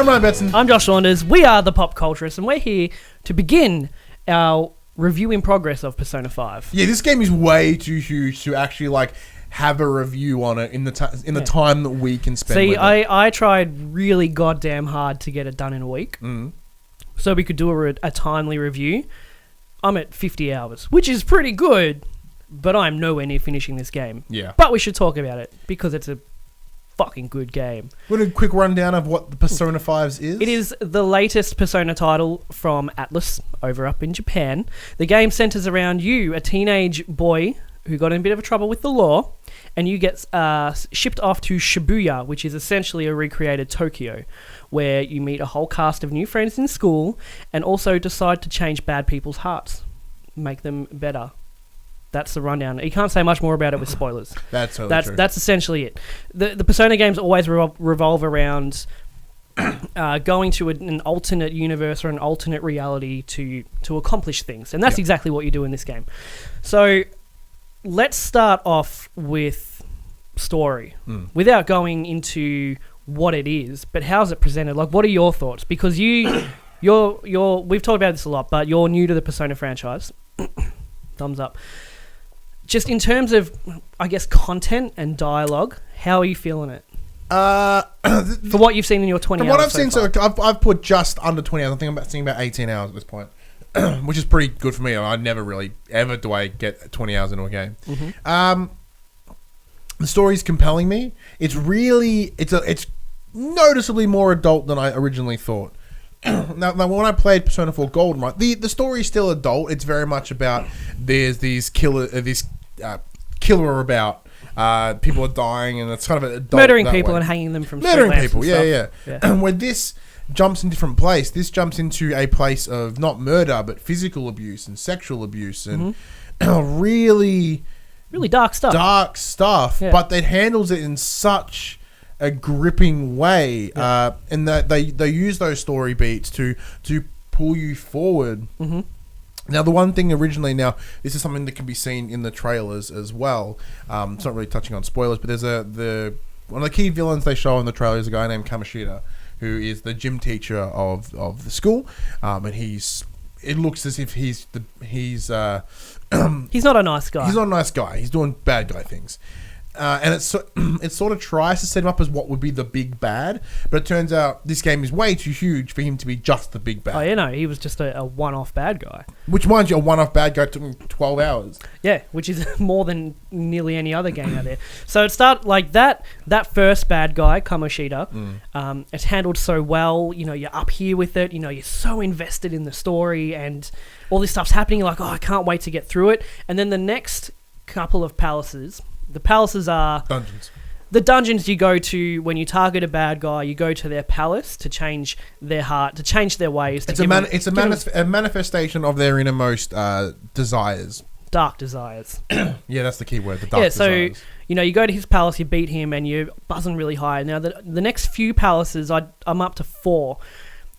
I'm Ryan Betson. I'm Josh Saunders. We are the Pop Culturists, and we're here to begin our review in progress of Persona 5. Yeah, this game is way too huge to actually have a review on it in the time that we can spend. See, with it. I tried really goddamn hard to get it done in a week, so we could do a timely review. I'm at 50 hours, which is pretty good, but I'm nowhere near finishing this game. Yeah, but we should talk about it because it's a fucking good game. Want a quick rundown of what the Persona 5 is? It is the latest Persona title from Atlus over up in Japan. The game centers around you, a teenage boy who got in a bit of trouble with the law, and you get shipped off to Shibuya, which is essentially a recreated Tokyo, where you meet a whole cast of new friends in school and also decide to change bad people's hearts, make them better. That's the rundown. You can't say much more about it with spoilers. That's totally true. That's essentially it. The Persona games always revolve around going to an alternate universe or an alternate reality to accomplish things, and that's exactly what you do in this game. So let's start off with story, without going into what it is, but how's it presented? Like, what are your thoughts? Because you're we've talked about this a lot, but you're new to the Persona franchise. Thumbs up. Just in terms of, I guess, content and dialogue, how are you feeling it? For what you've seen in your 20 From hours what I've seen, so I've put just under 20 hours. I think I'm seeing about 18 hours at this point, which is pretty good for me. I never really, ever do I get 20 hours into a game. The story's compelling me. It's really, it's noticeably more adult than I originally thought. Now, when I played Persona 4 Golden, right, the story is still adult. It's very much about there's these killer about. People are dying, and it's kind of an adult murdering people and hanging them from murdering people. Yeah. Where this jumps in a different place. This jumps into a place of not murder, but physical abuse and sexual abuse and really dark stuff. Yeah. But it handles it in such a gripping way, and that they use those story beats to pull you forward. Now, the one thing originally, this is something that can be seen in the trailers as well. It's not really touching on spoilers, but there's one of the key villains they show in the trailer is a guy named Kamoshida, who is the gym teacher of the school, and it looks as if he's not a nice guy. He's not a nice guy. He's doing bad guy things. And it sort of tries to set him up as what would be the big bad, but it turns out this game is way too huge for him to be just the big bad. Oh, he was just a one-off bad guy. Which, mind you, a one-off bad guy took him 12 hours. Yeah, which is more than nearly any other game out there. So it started like that first bad guy, Kamoshida, it's handled so well. You know, you're up here with it. You know, you're so invested in the story and all this stuff's happening. You're like, oh, I can't wait to get through it. And then the next couple of palaces... The palaces are... Dungeons. The dungeons you go to when you target a bad guy, you go to their palace to change their heart, to change their ways. It's a manifestation of their innermost desires. Dark desires. Yeah, that's the key word, the dark desires. So, you go to his palace, you beat him, and you're buzzing really high. Now, the next few palaces, I'm up to 4.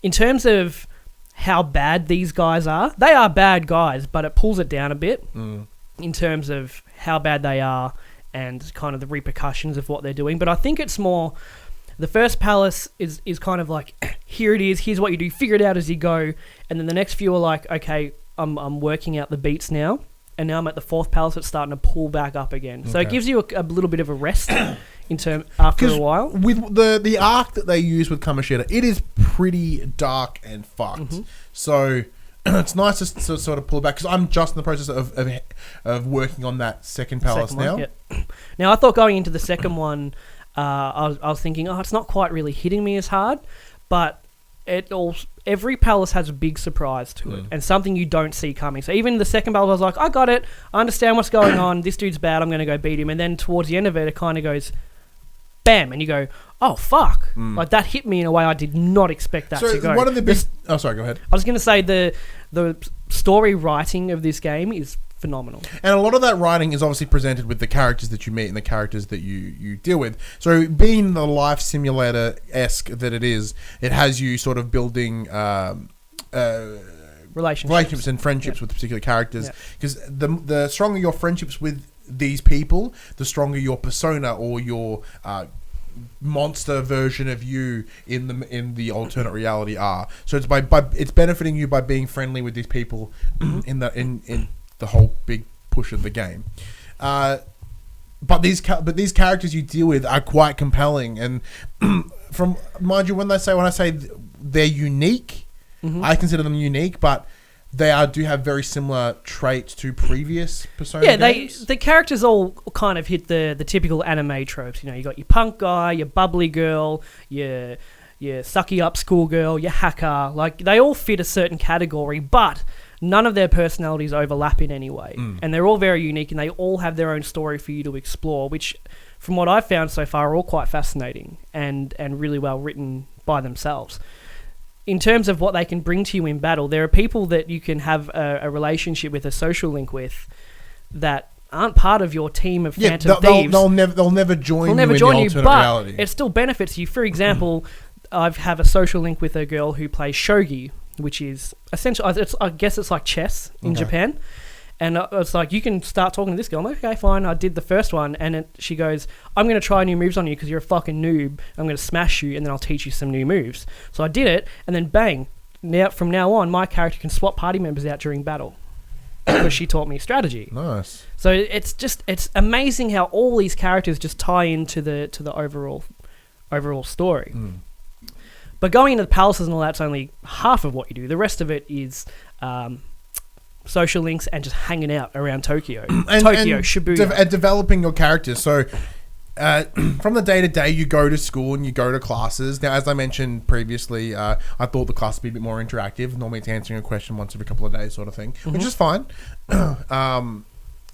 In terms of how bad these guys are, they are bad guys, but it pulls it down a bit in terms of how bad they are and kind of the repercussions of what they're doing. But I think it's more, the first palace is kind of like, here it is, here's what you do, figure it out as you go. And then the next few are like, okay, I'm working out the beats now. And now I'm at the 4th palace, it's starting to pull back up again. So it gives you a little bit of a rest after a while. With the arc that they use with Kamoshida, it is pretty dark and fucked. So... it's nice to sort of pull back, because I'm just in the process of working on that second palace now. Now, I thought going into the second one, I was thinking, it's not quite really hitting me as hard, but every palace has a big surprise to it, and something you don't see coming. So even the second palace, I was like, I got it, I understand what's going on, this dude's bad, I'm going to go beat him. And then towards the end of it, it kind of goes... bam, and you go, oh, fuck. Like, that hit me in a way I did not expect that to go. One of the big... Oh, sorry, go ahead. I was going to say the story writing of this game is phenomenal. And a lot of that writing is obviously presented with the characters that you meet and the characters that you deal with. So being the life simulator-esque that it is, it has you sort of building... relationships and friendships with particular characters. Because the stronger your friendships with these people, the stronger your persona or your monster version of you in the alternate reality are. So it's by it's benefiting you by being friendly with these people in the whole big push of the game. But these characters you deal with are quite compelling, and from mind you, when I say they're unique, I consider them unique, but they do have very similar traits to previous Persona games. The characters all kind of hit the typical anime tropes. You know, you got your punk guy, your bubbly girl, your sucky up schoolgirl, your hacker. Like, they all fit a certain category, but none of their personalities overlap in any way. And they're all very unique, and they all have their own story for you to explore, which, from what I've found so far, are all quite fascinating and really well written by themselves. In terms of what they can bring to you in battle, there are people that you can have a relationship with, a social link with, that aren't part of your team of Phantom Thieves. They'll never join you in the alternate reality. It still benefits you. For example, I have a social link with a girl who plays shogi, which is essentially, I guess it's like chess in Japan. And it's like, you can start talking to this girl. I'm like, okay, fine. I did the first one. And she goes, I'm going to try new moves on you because you're a fucking noob. I'm going to smash you, and then I'll teach you some new moves. So I did it, and then bang. From now on, my character can swap party members out during battle because she taught me strategy. Nice. So it's amazing how all these characters just tie into the overall story. But going into the palaces and all that's only half of what you do. The rest of it is social links and just hanging out around Tokyo. Shibuya. And developing your characters. So from the day to day, you go to school and you go to classes. Now, as I mentioned previously, I thought the class would be a bit more interactive. Normally it's answering a question once every couple of days sort of thing, which is fine.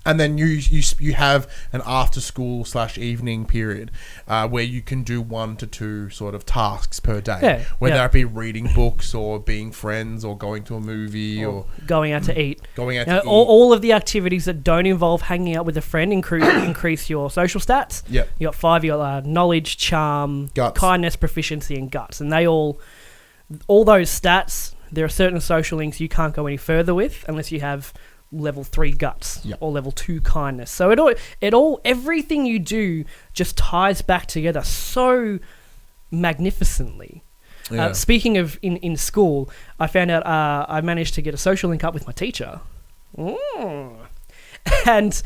And then you have an after school / evening period where you can do 1 to 2 sort of tasks per day, whether that be reading books or being friends or going to a movie or going out to eat. All of the activities that don't involve hanging out with a friend increase your social stats. Yep. You got 5. You got knowledge, charm, guts. Kindness, proficiency, and guts, and they all those stats. There are certain social links you can't go any further with unless you have level 3 guts or level 2 kindness. So everything you do just ties back together so magnificently. Speaking of in school, I found out I managed to get a social link up with my teacher. And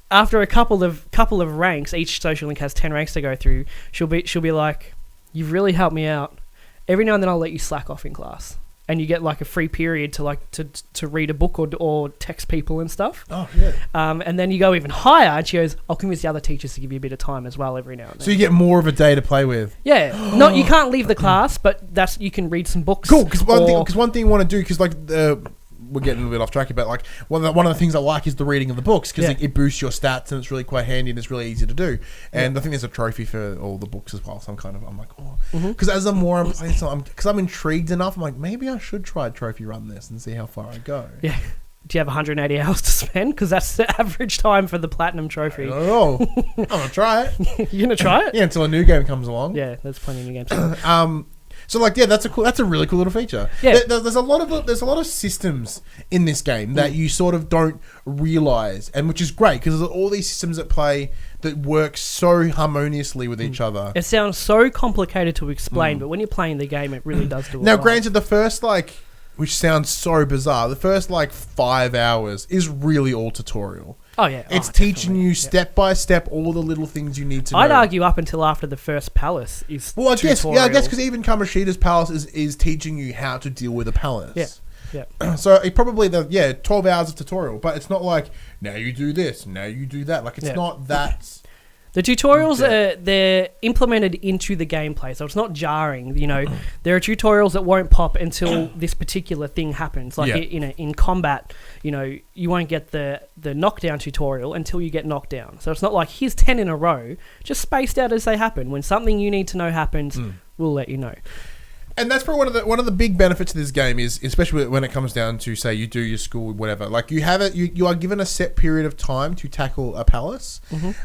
after a couple of ranks, each social link has 10 ranks to go through, she'll be like, "You've really helped me out. Every now and then I'll let you slack off in class." And you get like a free period to read a book or text people and stuff. Oh, yeah. And then you go even higher, and she goes, "I'll convince the other teachers to give you a bit of time as well every now and then." So you get more of a day to play with. Yeah. You can't leave the class, but you can read some books. Cool, because one thing you want to do, because we're getting a bit off track here, but like one of the things I like is the reading of the books, because it boosts your stats and it's really quite handy and it's really easy to do. And I think there's a trophy for all the books as well. So I'm like, because as I'm playing, because I'm intrigued enough, I'm like, maybe I should try a trophy run this and see how far I go. Yeah. Do you have 180 hours to spend? Because that's the average time for the platinum trophy. I don't know. I'm gonna try it. You're gonna try it? Yeah, until a new game comes along. Yeah, there's plenty of new games. So that's a really cool little feature. Yeah. There's a lot of systems in this game that you sort of don't realize, and which is great because there's all these systems at play that work so harmoniously with each other. It sounds so complicated to explain, but when you're playing the game, it really does do it. Now, granted, the first which sounds so bizarre, the first 5 hours is really all tutorial. Oh, yeah. It's teaching you step by step all the little things you need to know. I'd argue up until after the first palace is tutorial. I guess because even Kamoshida's palace is teaching you how to deal with a palace. Yeah. So it probably 12 hours of tutorial, but it's not like, now you do this, now you do that. Like, it's not that... The tutorials they're implemented into the gameplay, so it's not jarring. You know, there are tutorials that won't pop until this particular thing happens. Like in combat, you know, you won't get the knockdown tutorial until you get knocked down. So it's not like here's 10 in a row, just spaced out as they happen. When something you need to know happens, we'll let you know. And that's probably one of the big benefits of this game is, especially when it comes down to, say, you do your school, whatever. Like, you are given a set period of time to tackle a palace,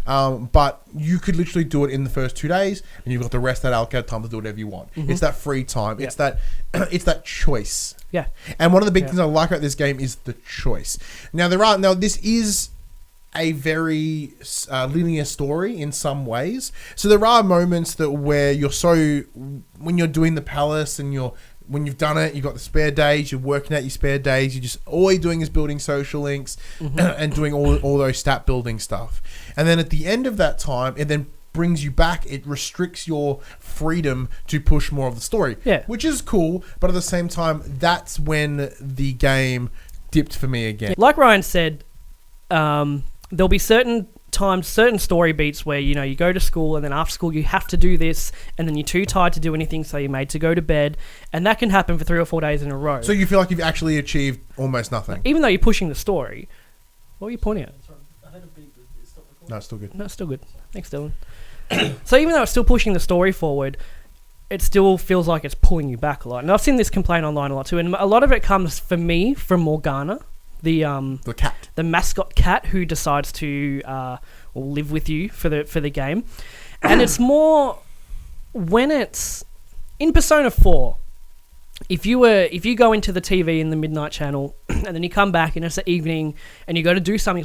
but you could literally do it in the first 2 days, and you've got the rest of that allocated time to do whatever you want. It's that free time. It's that choice. Yeah. And one of the big things I like about this game is the choice. Now this is a very linear story in some ways. So there are moments where when you're doing the palace and when you've done it, you've got the spare days, you're working out your spare days, you're just all you're doing is building social links and doing all those stat building stuff. And then at the end of that time, it then brings you back. It restricts your freedom to push more of the story, which is cool. But at the same time, that's when the game dipped for me again. Like Ryan said, there'll be certain times, certain story beats where, you go to school and then after school you have to do this and then you're too tired to do anything, so you're made to go to bed, and that can happen for 3 or 4 days in a row. So you feel like you've actually achieved almost nothing. Even though you're pushing the story. What were you pointing at? No, it's still good. No, it's still good. Thanks, Dylan. So even though it's still pushing the story forward, it still feels like it's pulling you back a lot. And I've seen this complaint online a lot too, and a lot of it comes, for me, from Morgana. The cat, the mascot cat who decides to live with you for the game, and it's more when it's in Persona 4. If you go into the TV in the midnight channel and then you come back and it's the evening and you go to do something,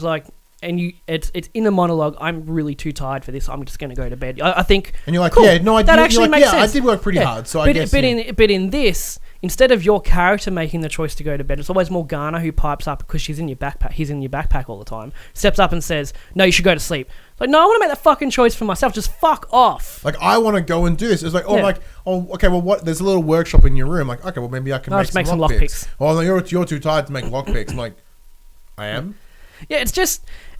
it's in a monologue. I'm really too tired for this. I'm just going to go to bed. I think, and you're like, cool, that actually makes sense. I did work pretty hard, so I guess. But in this, instead of your character making the choice to go to bed, it's always Morgana who pipes up because she's in your backpack. He's in your backpack all the time. Steps up and says, "No, you should go to sleep." Like, no, I want to make that fucking choice for myself. Just fuck off. Like, I want to go and do this. It's like, okay, well, what? There's a little workshop in your room. Like, okay, well, maybe I can make some lockpicks. Oh, no, you're too tired to make lockpicks. I'm like, I am. Yeah,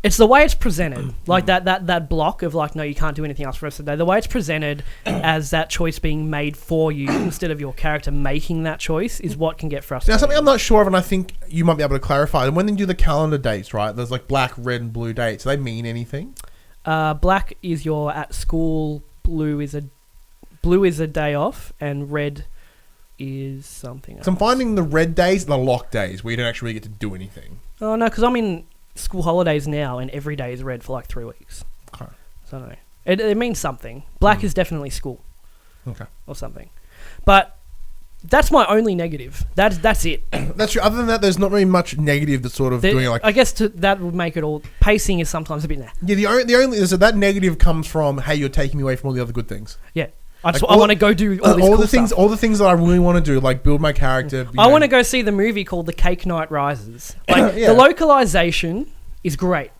it's the way it's presented, like that block of like, no, you can't do anything else for the rest of the day. The way it's presented as that choice being made for you instead of your character making that choice is what can get frustrating. Now, something I'm not sure of, and I think you might be able to clarify. And when they do the calendar dates, right? There's like black, red, and blue dates. Do they mean anything? Black is your at school. Blue is a day off, and red is something else. So I'm finding the red days the lock days where you don't actually really get to do anything. Oh no, because I'm in school holidays now, and every day is red for like 3 weeks. Okay. So I don't know. It means something. Black is definitely school. Okay. Or something. But that's my only negative. That's it. That's true. Other than that, there's not really much negative that's sort of doing it like... I guess that would make it all... Pacing is sometimes a bit... Nah. Yeah, the only... So that negative comes from, hey, you're taking me away from all the other good things. Yeah. I want to go do all this cool stuff. All the things that I really want to do, like build my character. I want to go see the movie called The Cake Knight Rises. Like, the localization is great.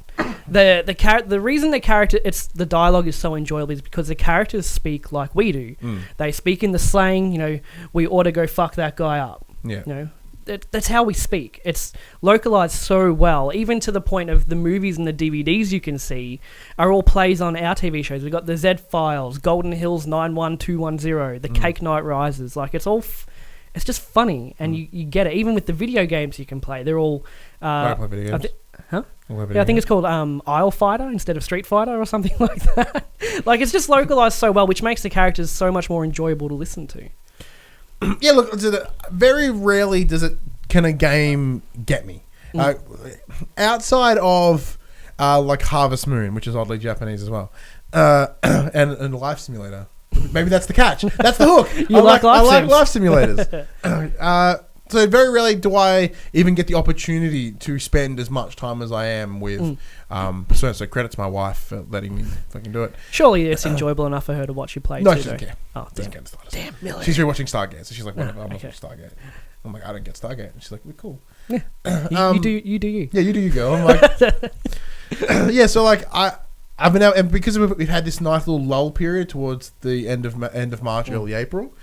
The reason the dialogue is so enjoyable is because the characters speak like we do. They speak in the slang, we ought to go fuck that guy up. Yeah. That's how we speak. It's localized so well, even to the point of the movies and the DVDs you can see are all plays on our TV shows. We've got the Z-Files, Golden Hills 91210, The Cake Knight Rises. Like, it's all... it's just funny, and you get it. Even with the video games you can play, they're all... I play video games. I think it's called Aisle Fighter instead of Street Fighter or something like that. Like, it's just localized so well, which makes the characters so much more enjoyable to listen to. Yeah, look, very rarely can a game get me. Outside of like Harvest Moon, which is oddly Japanese as well, and Life Simulator. Maybe that's the catch. That's the hook. I like life simulators. So very rarely do I even get the opportunity to spend as much time as I am with Persona. So credit to my wife for letting me fucking do it. Surely it's enjoyable enough for her to watch you play. No, she doesn't care. Oh, doesn't get Stargate. Damn, Millie. She's rewatching Stargate, so she's like, whatever, I'm watching Stargate. I'm like, I don't get Stargate. And she's like, we're cool. Yeah. You do you. Yeah, you do you, girl. I'm like, yeah. So like I've been out, and because we've had this nice little lull period towards the end of March, early April.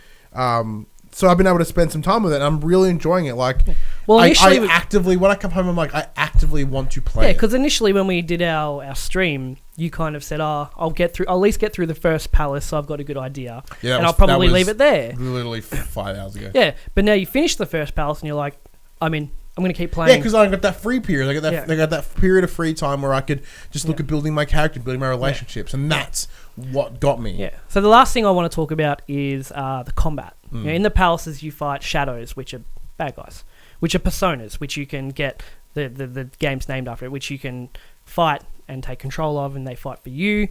So I've been able to spend some time with it, and I'm really enjoying it. Like, well, initially, I actively, when I come home, I'm like, I actively want to play. Yeah, because initially when we did our stream, you kind of said, I'll at least get through the first palace, so I've got a good idea. Yeah, and I'll probably leave it there. Literally 5 hours ago. Yeah, but now you finish the first palace, and you're like, I'm going to keep playing. Yeah, because I got that free period. I got that period of free time where I could just look at building my character, building my relationships, and that's what got me. Yeah. So the last thing I want to talk about is the combat. In the palaces, you fight shadows, which are bad guys, which are personas, which you can get the game's named after it, which you can fight and take control of, and they fight for you.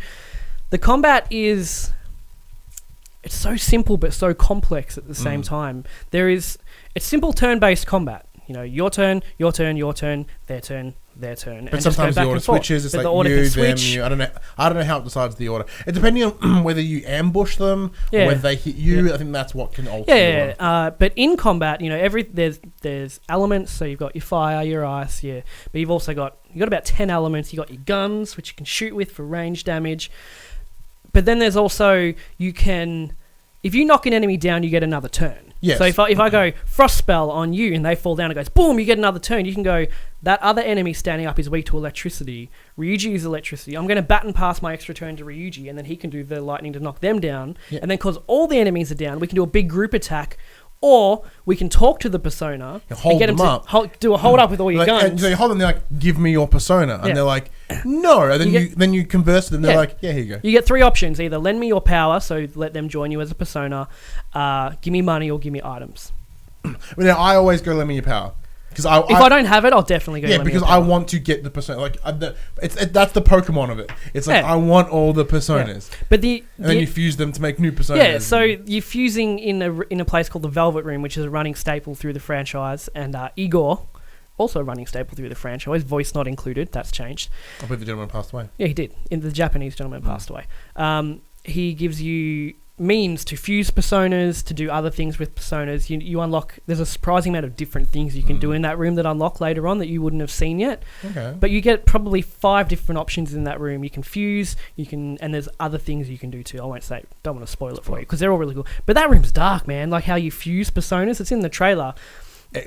The combat it's so simple but so complex at the same time. It's simple turn-based combat. Your turn, your turn, your turn, their turn, their turn. But and just go sometimes the back order and forth. switches. It's But like the order you, can them, switch. you. I don't know how it decides the order. It depending on whether you ambush them or Yeah. whether they hit you. Yeah. I think that's what can alter the Yeah, order. but in combat, there's elements. So you've got your fire, your ice, but you've also got about 10 elements. You got your guns, which you can shoot with for range damage. But then there's also if you knock an enemy down, you get another turn. Yes. So if I go frost spell on you and they fall down, it goes boom, you get another turn. You can go, that other enemy standing up is weak to electricity. Ryuji is electricity. I'm going to baton pass my extra turn to Ryuji, and then he can do the lightning to knock them down. Yeah. And then because all the enemies are down, we can do a big group attack. Or we can talk to the persona hold and get them them up. to do a hold up with all your And guns. so you hold them, they're like, give me your persona. And Yeah. they're like, no. And then You you converse with them, they're Yeah. like, yeah, here you go. You get 3 options: either lend me your power, so let them join you as a persona, give me money, or give me items. But now I always go, lend me your power. Because If I don't have it, I'll definitely go. yeah, lend me because your I power. want to get the persona. Like that's the Pokemon of it. It's like Yeah. I want all the personas, But and then you fuse them to make new personas. yeah, so you're fusing in a place called the Velvet Room, which is a running staple through the franchise, and Igor, also a running staple through the franchise, voice not included. That's changed. I believe the gentleman passed away. Yeah, he did. The Japanese gentleman passed away. He gives you means to fuse personas, to do other things with personas. You unlock. There's a surprising amount of different things you can do in that room that unlock later on that you wouldn't have seen yet. Okay. But you get probably 5 different options in that room. You can fuse, and there's other things you can do too. I won't say, don't want to spoil it for you because they're all really cool. But that room's dark, man. Like how you fuse personas. It's in the trailer.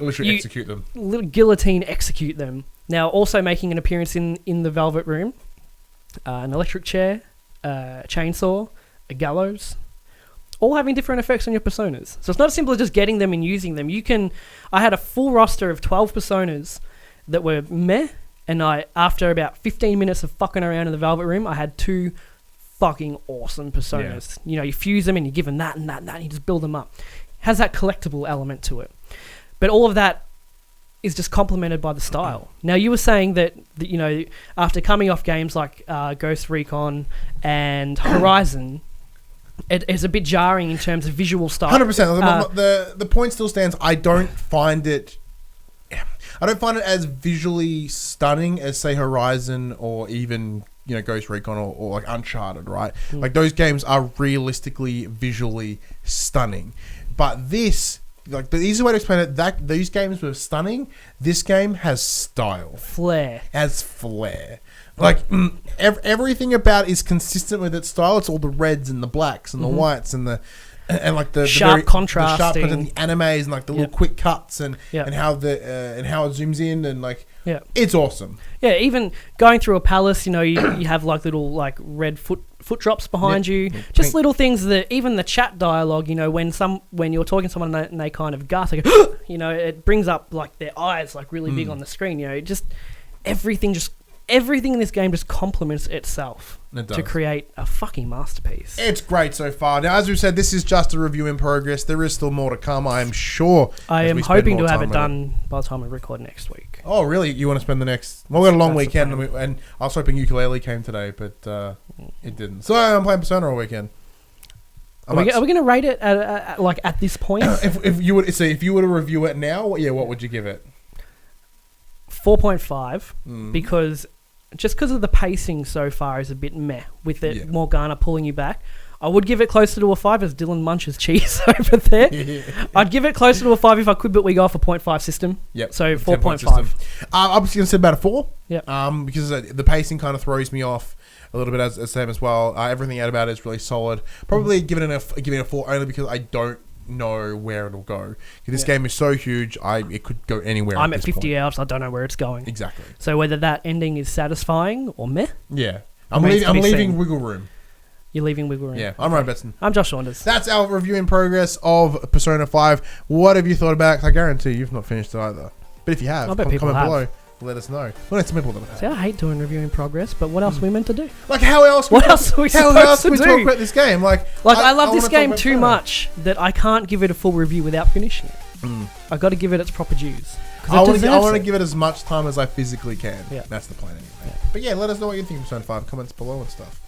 Literally execute them. Little guillotine execute them. Now also making an appearance in the Velvet Room, an electric chair, a chainsaw, a gallows, all having different effects on your personas. So it's not as simple as just getting them and using them. I had a full roster of 12 personas that were meh, and after about 15 minutes of fucking around in the Velvet Room, I had 2 fucking awesome personas. Yeah. You fuse them and you give them that and that and that, and you just build them up. Has that collectible element to it. But all of that is just complemented by the style. Now, you were saying that after coming off games like Ghost Recon and Horizon, it's a bit jarring in terms of visual style. 100%. The point still stands. I don't find it as visually stunning as, say, Horizon or even Ghost Recon or like Uncharted, right? Like those games are realistically visually stunning, but this. Like the easy way to explain it, that these games were stunning. This game has style, flair. Like everything about it is consistent with its style. It's all the reds and the blacks and the whites and the sharp contrasting, the sharp and the animes and like the little quick cuts and how it zooms in and like it's awesome. Yeah, even going through a palace, you have like little like red foot drops behind you, just little things that even the chat dialogue, when you're talking to someone and they kind of gasp, it brings up like their eyes like really big on the screen. Just everything in this game just complements itself to create a fucking masterpiece. It's great so far. Now, as we said, this is just a review in progress. There is still more to come, I am sure. I am hoping to have it done by the time we record next week. Oh, really? You want to spend the next... Well, we got a long weekend, and I was hoping Ukulele came today, but it didn't. So I'm playing Persona all weekend. Are we going to rate it at this point? if you were to review it now, what would you give it? 4.5, because of the pacing so far is a bit meh, with it Morgana pulling you back. I would give it closer to a 5 as Dylan munches cheese over there. I'd give it closer to a 5 if I could, but we go off a 0.5 system. Yep. So 4.5. I was going to say about a 4. Yep. Because the pacing kind of throws me off a little bit as Sam as well. Everything out about it is really solid. Probably giving it a 4 only because I don't know where it'll go. This game is so huge, it could go anywhere. I'm at 50 hours, I don't know where it's going. Exactly. So whether that ending is satisfying or meh. Yeah. I'm leaving Wiggle Room. You're leaving Wiggle Room. Yeah, I'm Ryan Betson. I'm Josh Saunders. That's our review in progress of Persona 5. What have you thought about it? I guarantee you've not finished it either. But if you have, comment below. Let us know. Well, it's some people that have. See, I hate doing review in progress, but what else are we meant to do? Like, how else? What else are we supposed to do? Talk about this game? Like I love this game too much that I can't give it a full review without finishing it. I've got to give it its proper dues. I want to give it as much time as I physically can. Yeah. That's the plan anyway. But yeah, let us know what you think of Persona 5. Comments below and stuff.